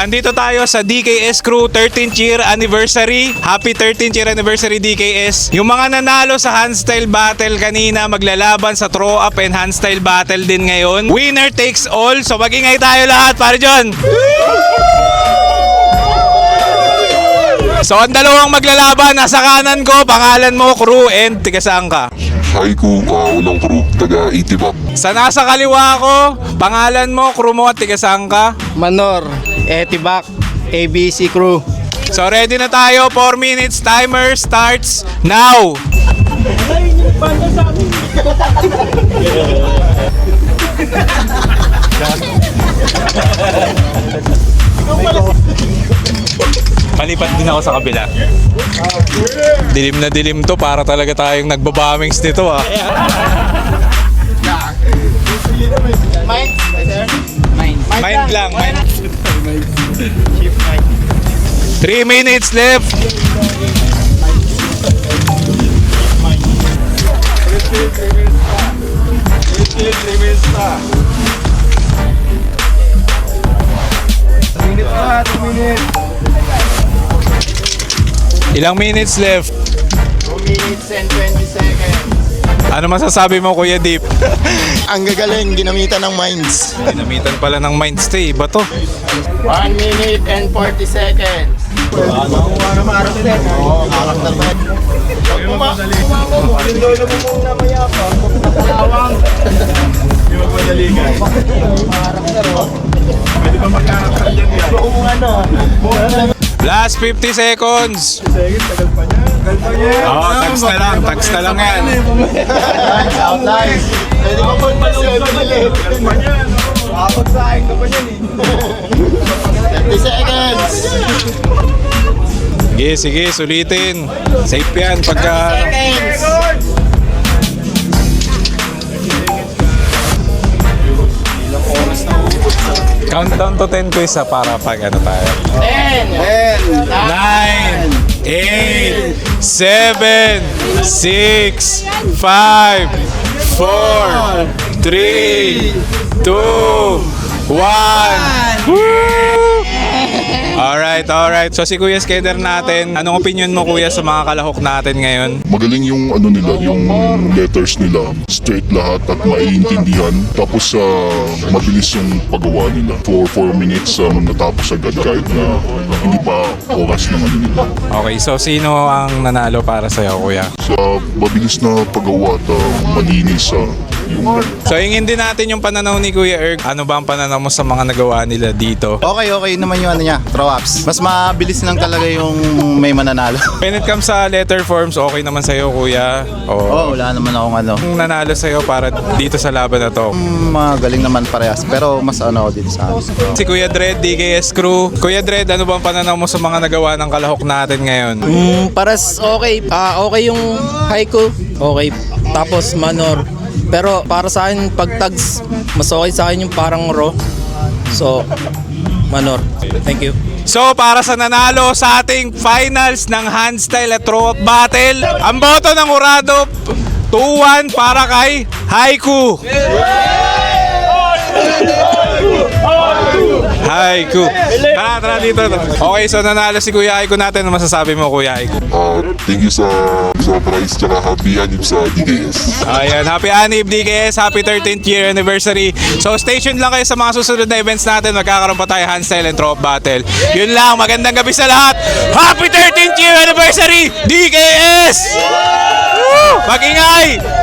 Andito tayo sa DKS Crew 13th year anniversary. Happy 13th year anniversary DKS. Yung mga nanalo sa handstyle battle kanina maglalaban sa throw up and handstyle battle din ngayon. Winner takes all. So mag-ingay tayo lahat, pare John. So ang dalawang maglalaban, nasa kanan ko, pangalan mo, crew, and tiga saan ka? Haiku, unang crew, taga Itibak. Sa nasa kaliwa ko, pangalan mo, crew mo, at tiga saan ka? Manor, Etibak, ABC Crew. So ready na tayo, 4 minutes, timer starts now. Palipat din ako sa kabila. Dilim na dilim to, para talaga tayong nagbabamings nito ah. Mind lang, mind. 3 minutes left. Ilang minutes left? 2 minutes and 20 seconds. Ano masasabi mo, Kuya Deep? Ang gagaling, ginamitan ng minds. Dinamitan pala ng mindstay. Iba to. 1 minute and 40 seconds. Last 50 seconds. Oo, tags na lang. Tags na lang yan. Outline. Pwede ba mag-7 Kapag-sahin ka pa yan 30 seconds. Sige, sige, sulitin. Safe yan pagka... Seconds. Countdown to 10 ko isa para pag ano tayo. 10, 9, 8, 7, 6, 5, 4, 3, 2, 1. Alright. So si Kuya Skeder natin, anong opinion mo Kuya sa mga kalahok natin ngayon? Magaling yung ano nila, yung letters nila. Straight lahat at maiintindihan. Tapos mabilis yung paggawa nila. For 4 minutes natapos agad kahit na hindi pa oras ng ano nila. Okay, so sino ang nanalo para sa'yo Kuya? Sa mabilis na paggawa at malinis yung So hingin din natin yung pananaw ni Kuya Erg. Ano ba ang pananaw mo sa mga nagawa nila dito? Okay naman yung ano niya, throw ups. Mas mabilis lang talaga yung may mananalo. When it comes sa letter forms, okay naman sa'yo Kuya? O Wala naman akong ano. kung nanalo sa'yo para dito sa laban na to? Magaling naman parehas, pero mas ano ako dito sa akin. Si Kuya Dred, DKS Crew. Kuya Dred, ano ba ang pananaw mo sa mga nagawa ng kalahok natin ngayon? Paras okay. Okay yung haiku. Okay. Tapos manor. Pero para sa akin, pag tags, mas okay sa akin yung parang raw. So, manor. Thank you. So, para sa nanalo sa ating finals ng handstyle at throw-up battle, ang boto ng Urado, 2-1 para kay Haiku. Haiku. Tara dito. Okay, so nanalo si Kuya Haiku natin. Ano masasabi mo, Kuya Haiku? thank you sa prize tsaka happy anib sa DKS. Ayan, happy Anib DKS, happy 13th year anniversary. So stay tuned lang kayo sa mga susunod na events natin. Magkakaroon pa tayo handstyle and throw-up battle. Yun lang, magandang gabi sa lahat. Happy 13th year anniversary DKS! Woo! Mag-ingay!